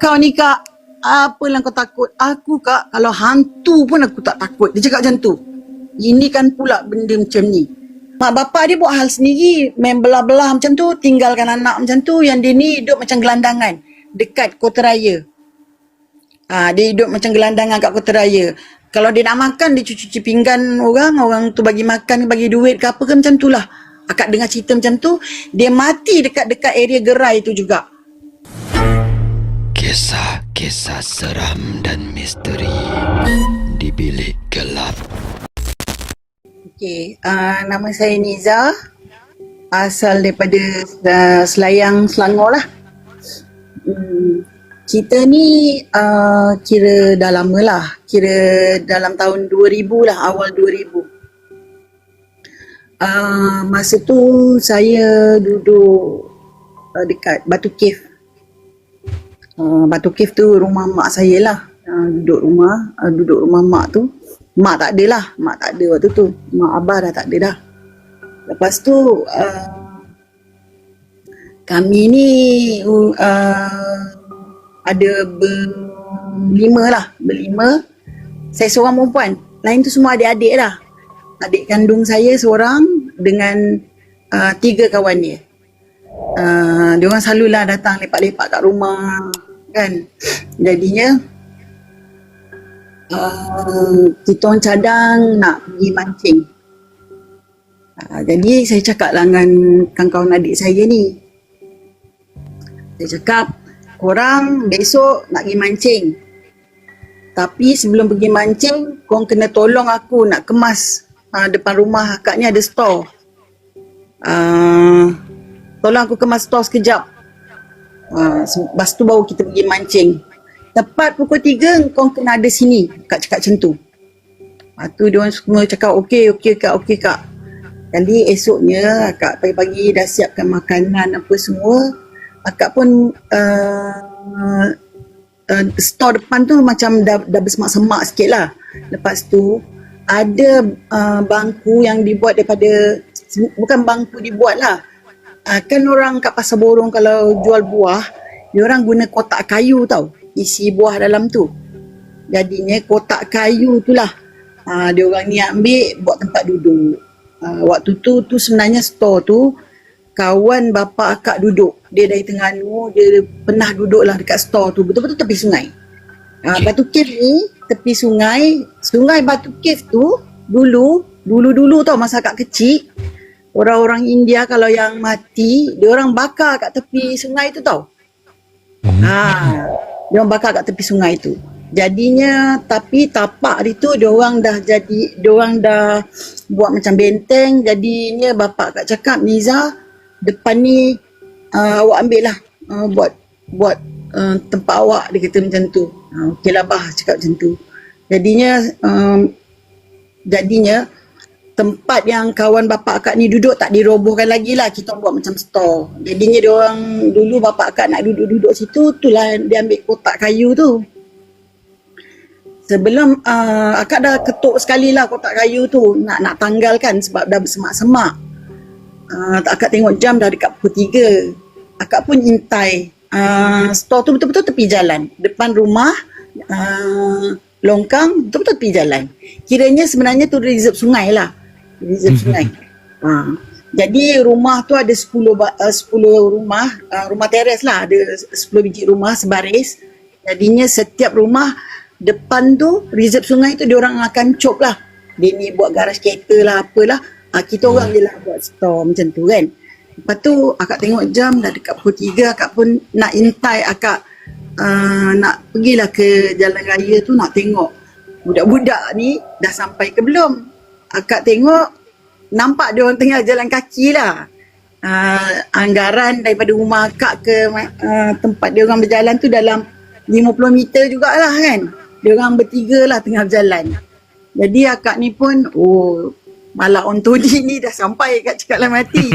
Kau ni kak, apalah kau takut? Aku kak, kalau hantu pun aku tak takut. Dia cakap macam tu. Ini kan pula benda macam ni. Mak bapak dia buat hal sendiri, main belah-belah macam tu, tinggalkan anak macam tu, yang dia ni hidup macam gelandangan dekat kota raya. Dia hidup macam gelandangan kat kota raya. Kalau dia nak makan, dia cuci pinggan orang tu bagi makan, bagi duit ke apa ke macam tu lah. Akak dengar cerita macam tu, dia mati dekat area gerai tu juga. Kisah-kisah seram dan misteri di bilik gelap. Okey, nama saya Niza. Asal daripada Selayang, Selangor lah. Cerita ni kira dah lama lah. Kira dalam tahun 2000 lah, awal 2000. Masa tu saya duduk dekat Batu Cave. Batu Cave tu rumah mak saya lah. Duduk rumah mak tu. Mak tak ada lah. Mak tak ada waktu tu. Mak abah dah tak ada dah. Lepas tu kami ni ada berlima. Saya seorang perempuan. Lain tu semua adik-adik dah. Adik kandung saya seorang dengan 3 kawan dia. Diorang selalulah datang lepak-lepak kat rumah kan. Jadinya kita orang cadang nak pergi mancing. Jadi saya cakap lah dengan kawan-kawan adik saya ni. Saya cakap, korang besok nak pergi mancing. Tapi sebelum pergi mancing, korang kena tolong aku nak kemas depan rumah akak ni ada store. Tolong aku kemas store sekejap. Lepas tu baru kita pergi mancing. Tepat pukul 3, korang kena ada sini. Akak cakap macam tu. Lepas tu diorang semua cakap, okey kak. Jadi esoknya akak pagi-pagi dah siapkan makanan apa semua. Akak pun store depan tu macam dah bersemak-semak sikit lah. Lepas tu ada bangku yang dibuat daripada, bukan bangku dibuat lah. Kan orang kat Pasar Borong kalau jual buah, diorang guna kotak kayu tau, isi buah dalam tu. Jadinya kotak kayu tu lah diorang ni ambil buat tempat duduk. Waktu tu sebenarnya store tu kawan bapa akak duduk. Dia dari Terengganu, dia pernah duduk lah dekat store tu, betul-betul tepi sungai. Batu Cave ni tepi sungai. Sungai Batu Cave tu dulu tau, masa akak kecil, orang-orang India kalau yang mati, dia orang bakar kat tepi sungai tu tau. Dia orang bakar kat tepi sungai tu. Jadinya tapi tapak dia tu dia orang dah buat macam benteng. Jadinya bapa akak cakap, Niza, depan ni awak ambil lah, buat tempat awak, dia kata macam tu. Okey lah bah, cakap macam tu. Jadinya tempat yang kawan bapa akak ni duduk tak dirobohkan lagi lah, kita buat macam store. Jadinya dia orang dulu bapa akak nak duduk situ, itulah dia ambil kotak kayu tu. Sebelum akak dah ketuk sekali lah kotak kayu tu, nak tanggalkan sebab dah bersemak-semak. Akak tengok jam dah dekat pukul 3. Akak pun intai. Store tu betul-betul tepi jalan. Depan rumah longkang, betul-betul tepi jalan. Kiranya sebenarnya tu reserve sungai lah. Reserve sungai. Jadi rumah tu ada 10 rumah. Rumah teres lah. Ada 10 biji rumah sebaris. Jadinya setiap rumah depan tu, reserve sungai tu, diorang akan cop lah. Dia ni buat garaj kereta lah, apalah. Kita orang je lah buat store macam tu kan. Lepas tu akak tengok jam dah dekat pukul 3. Akak pun nak intai akak nak pergilah ke jalan raya tu, nak tengok budak-budak ni dah sampai ke belum. Akak tengok, nampak dia orang tengah jalan kaki lah. Anggaran daripada rumah akak ke tempat dia orang berjalan tu dalam 50 meter jugalah kan. Dia orang bertiga lah tengah berjalan. Jadi akak ni pun, Malak Ontoni ni dah sampai kat cakap dalam hati.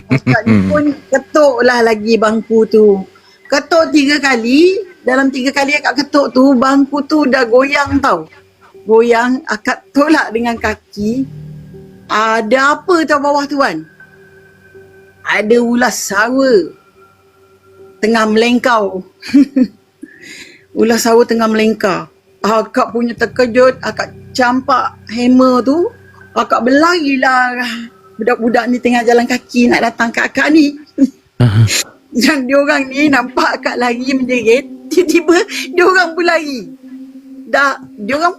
Akak ni pun ketuk lah lagi bangku tu. Ketuk 3 kali. Dalam 3 kali akak ketuk tu, bangku tu dah goyang tau. Goyang, akak tolak dengan kaki. Ada apa tau bawah tu kan? Ada ulas sawa tengah melengkau. Ular sawo tengah melengkar. Akak punya terkejut, akak campak hammer tu, akak berlarilah. Budak-budak ni tengah jalan kaki nak datang ke akak ni. Dan diorang ni nampak akak lari menjerit, tiba-tiba diorang pun lari. Dah, diorang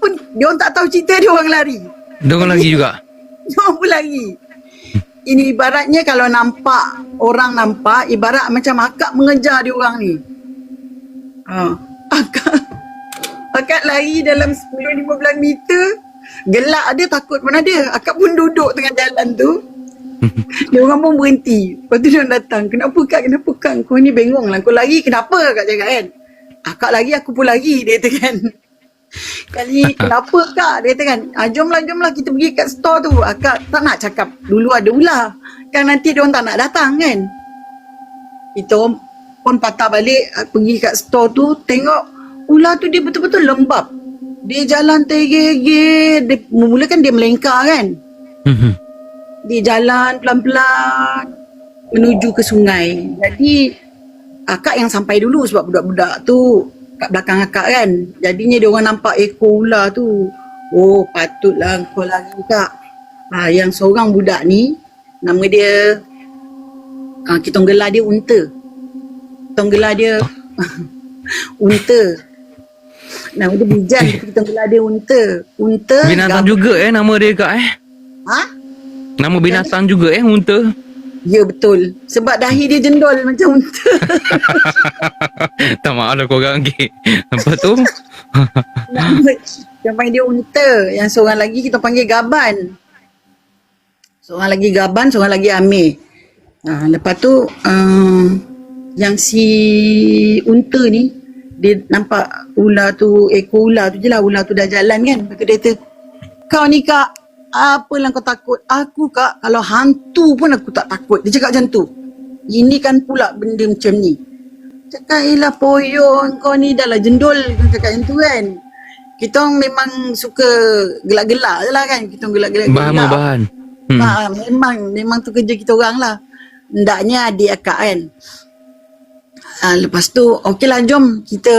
tak tahu cerita diorang lari. Diorang lagi juga. Diorang pun lari. Ini ibaratnya kalau orang nampak, ibarat macam akak mengejar diorang ni. Akak lari dalam 10-15 meter. Gelak ada, takut pun ada. Akak pun duduk tengah jalan tu. Dia orang pun berhenti. Lepas tu dia orang datang. Kenapa kak? Kau ni bengong lah. Kau lari kenapa kak cakap kan? Akak lari, aku pun lari. Dia kata kan. Kali kenapa kak? Dia kata kan. Jomlah kita pergi kat store tu. Akak tak nak cakap dulu ada ular. Kan nanti dia orang tak nak datang kan. Kita orang pun patah balik pergi kat store tu. Tengok ular tu dia betul-betul lembab. Dia jalan tergigit. Mula kan dia melengkar kan. Dia jalan pelan-pelan menuju ke sungai. Jadi akak yang sampai dulu sebab budak-budak tu kat belakang akak kan. Jadinya dia orang nampak ekor ular tu. Oh, patutlah kau lari kak. Yang seorang budak ni nama dia kita gelar dia unta. Kita gelar dia unta. Nama dia Bijan, kita gelar dia unta. Unta Binatang juga nama dia kak Ha? Nama binatang juga unta. Ya betul. Sebab dahi dia jendol macam unta. Tak maaf lah korang. Lepas tu Kita panggil dia unta. Yang seorang lagi kita panggil gaban. Seorang lagi gaban, seorang lagi amir. Lepas tu yang si unta ni, dia nampak ular tu, ekor ular tu je lah. Ular tu dah jalan kan. Lepas tu dia kata, kau ni kak, apalah kau takut? Aku kak, kalau hantu pun aku tak takut. Dia cakap macam tu. Ini kan pula benda macam ni. Cakap, elah poyong kau ni dah lah jendol. Dia cakap macam tu kan. Kita orang memang suka gelak-gelak je lah kan. Kita orang gelak-gelak. bahan. Memang tu kerja kita orang lah. Hendaknya adik akak kan. Lepas tu, okey lah jom kita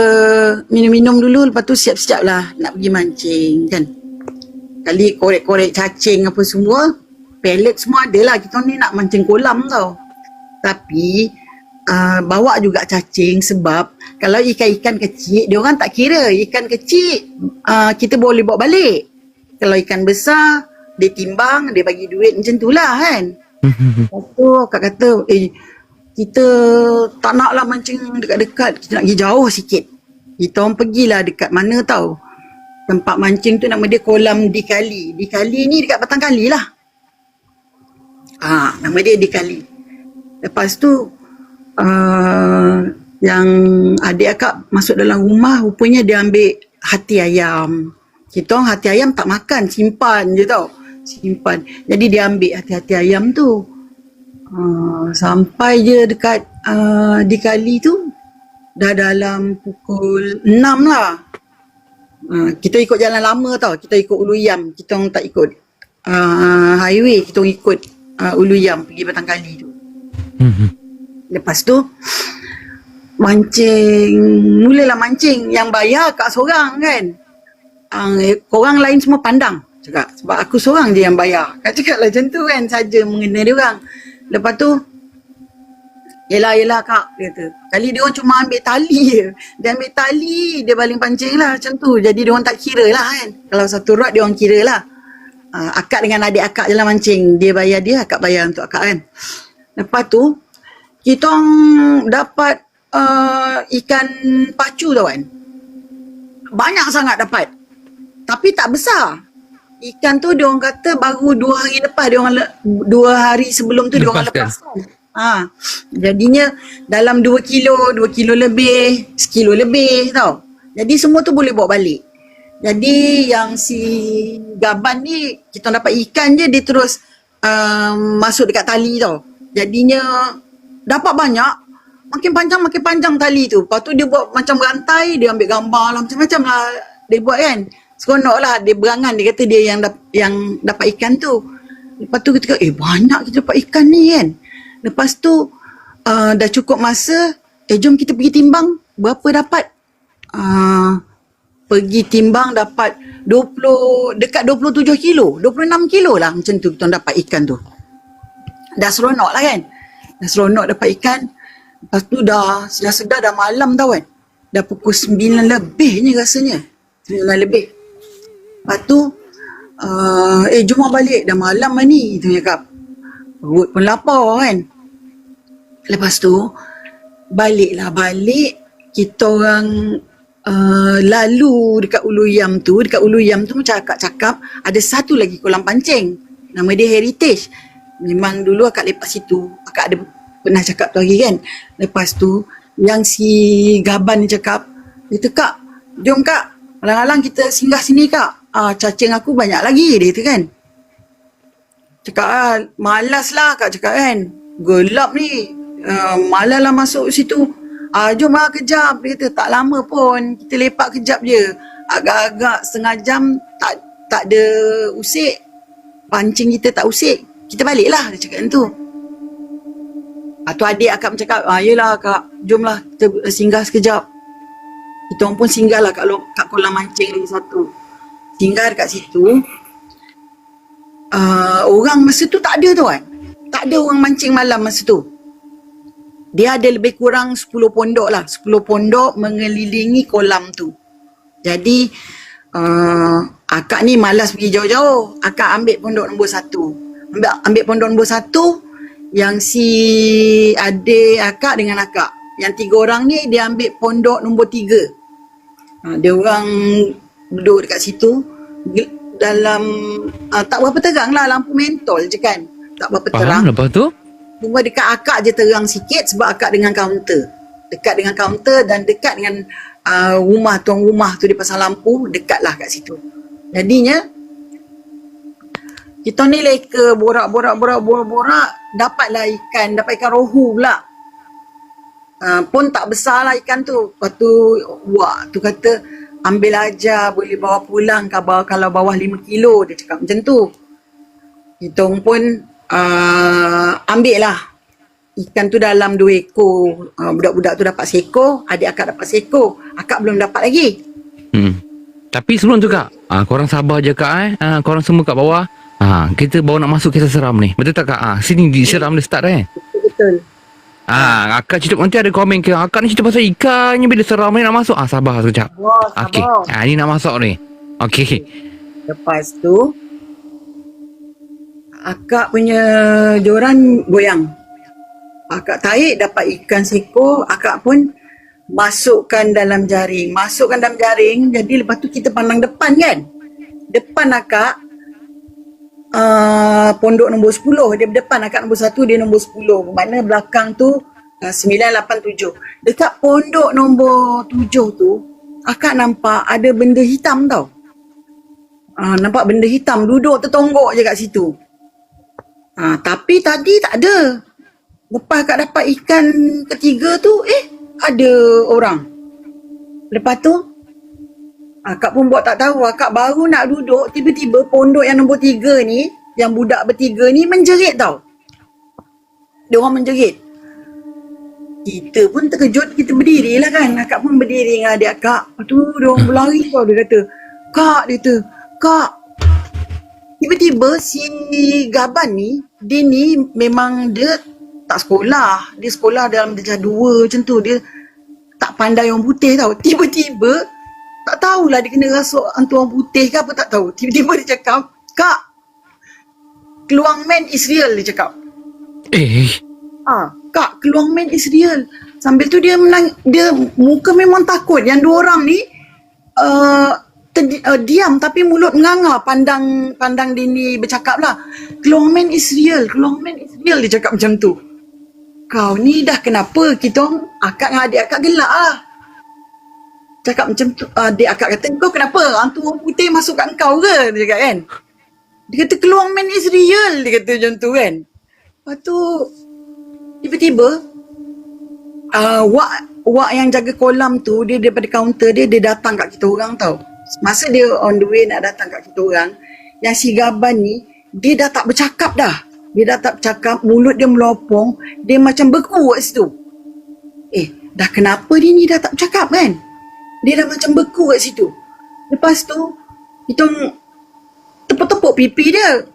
minum-minum dulu. Lepas tu siap-siap lah nak pergi mancing kan. Kali korek-korek cacing apa semua, pellet semua ada lah. Kita ni nak mancing kolam tau. Tapi bawa juga cacing sebab kalau ikan-ikan kecil, dia orang tak kira. Ikan kecil kita boleh bawa balik. Kalau ikan besar, dia timbang, dia bagi duit macam tu lah kan. Lepas tu Kak kata, kita tak nak lah mancing dekat-dekat. Kita nak pergi jauh sikit. Kita orang pergilah dekat mana tau. Tempat mancing tu nama dia Kolam Dikali. Dikali ni dekat Batang Kali lah. Nama dia Dikali. Lepas tu yang adik akak masuk dalam rumah, rupanya dia ambil hati ayam. Kita orang hati ayam tak makan, simpan je tau. Simpan. Jadi dia ambil hati-hati ayam tu. Sampai je dekat Dikali tu dah dalam pukul 6 lah. Kita ikut jalan lama tau. Kita ikut Ulu Yam. Kita orang tak ikut highway. Kita orang ikut Ulu Yam pergi Batang Kali tu. Lepas tu mancing. Mulalah mancing. Yang bayar kak seorang kan. Korang lain semua pandang. Cakap. Sebab aku seorang je yang bayar. Kak cakap lah macam tu kan. Saja mengena dia orang. Lepas tu Yelah kak, dia kata. Kali dia orang cuma ambil tali je. Dia ambil tali, dia baling pancing lah macam tu. Jadi dia orang tak kira lah kan. Kalau satu rod dia orang kira lah. Akak dengan adik akak je lah mancing. Dia bayar dia, akak bayar untuk akak kan. Lepas tu, kita orang dapat ikan pacu tau kan. Banyak sangat dapat. Tapi tak besar. Ikan tu dia orang kata baru 2 hari lepas. 2 hari sebelum tu dia orang lepaskan. Jadinya dalam 2 kilo lebih, 1 kilo lebih tau. Jadi semua tu boleh bawa balik. Jadi yang si gaban ni, kita dapat ikan je, dia terus masuk dekat tali tau. Jadinya dapat banyak, makin panjang tali tu. Lepas tu dia buat macam berantai, dia ambil gambar lah, macam-macam lah dia buat kan. Seronok lah, dia berangan, dia kata dia yang dapat ikan tu. Lepas tu kita kata, banyak kita dapat ikan ni kan. Lepas tu dah cukup masa, jom kita pergi timbang berapa dapat. pergi timbang dapat dekat 27 kilo, 26 kilo lah macam tu kita dapat ikan tu. Dah seronok lah kan. Dah seronok dapat ikan. Lepas tu dah sedar dah malam tau kan. Dah pukul 9 lebihnya rasanya. 9 lebih. Lepas tu jom balik, dah malam lah ni, tu cakap. Perut pun lapar kan. Lepas tu balik kita orang lalu dekat Ulu Yam tu. Dekat Ulu Yam tu macam akak cakap, ada satu lagi kolam pancing, nama dia Heritage. Memang dulu akak lepak situ. Akak ada pernah cakap tu hari kan. Lepas tu yang si Gaban ni cakap, dia kata, "Kak, jom kak, alang-alang kita singgah sini kak. Cacing aku banyak lagi," dia kata kan. Cakap, malas lah kak cakap kan. Gelap ni, malas lah masuk situ. Jom lah kejap. Dia kata, tak lama pun, kita lepak kejap je. Agak-agak setengah jam tak ada usik. Pancing kita tak usik, kita balik lah, dia cakap macam tu. Tu adik akak cakap, yelah kak, jomlah kita singgah sekejap. Kita orang pun singgah lah kat kolam mancing lagi satu. Singgah dekat situ. Orang masa tu tak ada tu kan. Tak ada orang mancing malam masa tu. Dia ada lebih kurang 10 pondok lah. 10 pondok mengelilingi kolam tu. Jadi akak ni malas pergi jauh-jauh. Akak ambil pondok nombor 1. Ambil pondok nombor 1. Yang si adik akak dengan akak. Yang 3 orang ni dia ambil pondok nombor 3. Dia orang duduk dekat situ. Dalam tak berapa terang lah, lampu mentol je kan. Tak berapa terang. Lepas tu? Cuma dekat akak je terang sikit sebab akak dengan kaunter. Dekat dengan kaunter dan dekat dengan tuan rumah tu dia pasang lampu, dekat lah kat situ. Jadinya kita ni leka borak, dapatlah ikan, dapat ikan rohu pula. Pun tak besar lah ikan tu. Lepas tu wak tu kata, ambil aja, boleh bawa pulang kalau bawah 5 kilo, dia cakap macam tu. Kita pun ambil lah ikan tu dalam 2 ekor. Budak-budak tu dapat seekor, adik akak dapat seekor, akak belum dapat lagi. Tapi sebelum tu kak, korang sabar je kak korang semua kat bawah. Kita baru nak masuk kisah seram ni. Betul tak kak? Sini diseram dia start Betul. Akak cerita, nanti ada komen ke akak ni cerita pasal ikannya bila seram ni nak masuk. Sabar sekejap. Okey. Ni nak masuk ni. Okey. Lepas tu akak punya joran goyang. Akak tarik dapat ikan seekor, akak pun masukkan dalam jaring. Jadi lepas tu kita pandang depan kan. Depan akak pondok nombor 10, dia berdepan, akak nombor 1, dia nombor 10. Bermakna belakang tu 9, 8, 7. Dekat pondok nombor 7 tu, akak nampak ada benda hitam tau. Nampak benda hitam duduk tertonggok je kat situ. Tapi tadi tak ada. Lepas akak dapat ikan ketiga tu, ada orang. Lepas tu akak pun buat tak tahu. Akak baru nak duduk, tiba-tiba pondok yang nombor 3 ni, yang budak bertiga ni menjerit tau. Dia orang menjerit. Kita pun terkejut, kita berdiri lah kan. Akak pun berdiri dengan adik akak. Lepas tu dia orang berlari tau. Dia kata, Kak. Tiba-tiba si Gaban ni, dia ni memang dia tak sekolah. Dia sekolah dalam darjah 2 macam tu. Dia tak pandai orang putih tau. Tiba-tiba tak tahulah dia kena rasuk hantu orang putih ke apa, tak tahu. Tiba-tiba dia cakap, "Kak, Keluang Man is real," dia cakap. Kak, Keluang Man is real. Sambil tu dia muka memang takut. Yang 2 orang ni diam tapi mulut menganga, pandang dia ni bercakap lah. Keluang Man is real, dia cakap macam tu. Kau ni dah kenapa? Kita akak dengan adik akak gelak lah. Cakap macam tu. Adik akak kata, kau kenapa? Hantu orang putih masuk kat kau ke? Dia cakap kan. Dia kata, Keluang Man is real. Dia kata macam tu kan. Lepas tu, tiba-tiba, wak yang jaga kolam tu, dia daripada kaunter dia datang kat kita orang tau. Masa dia on the way nak datang kat kita orang, yang si Gaban ni, dia dah tak bercakap dah. Dia dah tak bercakap, mulut dia melopong, dia macam beku kat situ. Dah kenapa dia ni dah tak bercakap kan? Dia dah macam beku kat situ. Lepas tu, kita tepuk-tepuk pipi dia.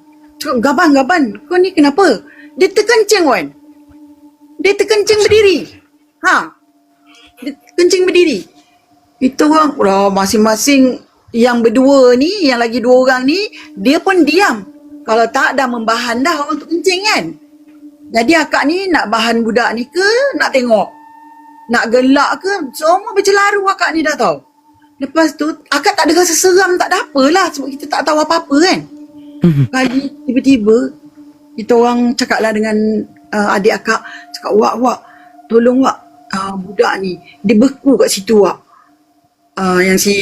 Cakap, Gaban, kau ni kenapa? Dia terkencing, Wan. Dia terkencing berdiri. Dia terkencing berdiri. Kita orang, masing-masing yang berdua ni, yang lagi 2 orang ni, dia pun diam. Kalau tak, dah membahan dah orang tu kencing kan. Jadi akak ni nak bahan budak ni ke, nak tengok? Nak gelak ke? Semua bercelaru akak ni dah tahu. Lepas tu, akak tak ada rasa seram, tak ada apalah. Sebab kita tak tahu apa-apa kan. Kali tiba-tiba, kita orang cakap lah dengan adik akak. Cakap, Wak, tolong Wak. Budak ni, dia beku kat situ Wak. Yang si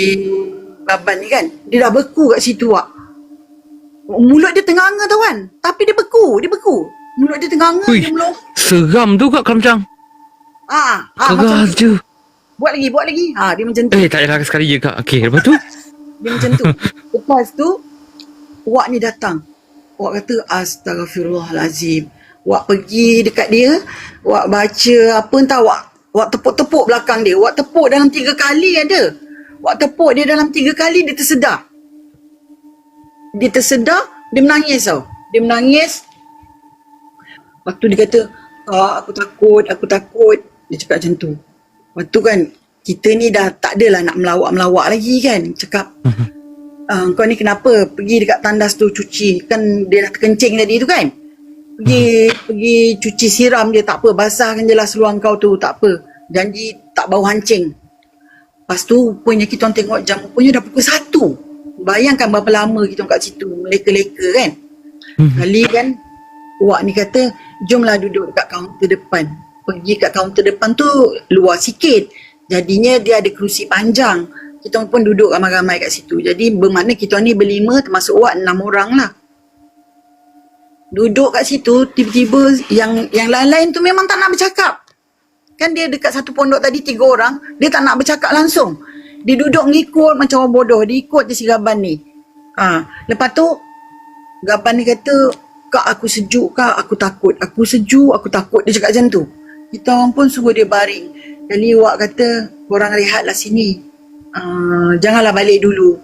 Baban ni kan, dia dah beku kat situ Wak. Mulut dia tenganga tau kan. Tapi dia beku. Mulut dia tenganga, dia melompat. Seram tu kak kalau macam. Macam je. Buat lagi. Dia macam tu. Tak payah sekali je kak. Okey, lepas tu? Dia macam tu. Lepas tu, Wak ni datang. Wak kata, Astaghfirullahalazim. Wak pergi dekat dia. Wak baca apa entah. Wak tepuk-tepuk belakang dia. Wak tepuk dalam 3 kali ada. Wak tepuk dia dalam 3 kali, dia tersedar. Dia menangis tau. Dia menangis. Waktu dia kata, aku takut. Dia cakap macam tu. Lepas tu kan, kita ni dah tak adalah nak melawak-melawak lagi kan. Cakap, kau ni kenapa? Pergi dekat tandas tu cuci. Kan dia dah terkencing tadi tu kan. Pergi cuci siram dia, tak apa. Basahkan je lah seluar kau tu, tak apa. Janji tak bau hancing. Lepas tu, rupanya kita orang tengok jam, rupanya dah pukul 1. Bayangkan berapa lama kita orang kat situ, meleka-leka kan. Kali kan, Wak ni kata, jomlah duduk dekat kaunter depan. Pergi kat kaunter depan tu luas sikit. Jadinya dia ada kerusi panjang. Kita pun duduk ramai-ramai kat situ. Jadi bermakna kita ni berlima termasuk Wak 6 orang lah. Duduk kat situ, tiba-tiba yang lain-lain tu memang tak nak bercakap. Kan dia dekat satu pondok tadi 3 orang, dia tak nak bercakap langsung. Dia duduk ngikut macam orang bodoh. Dia ikut je si Gaban ni. Lepas tu, Gaban ni kata, Kak aku sejuk kak, aku takut. Aku sejuk, aku takut. Dia cakap macam tu. Kita orang pun suruh dia baring. Kali Wak kata, korang rehatlah sini. Janganlah balik dulu.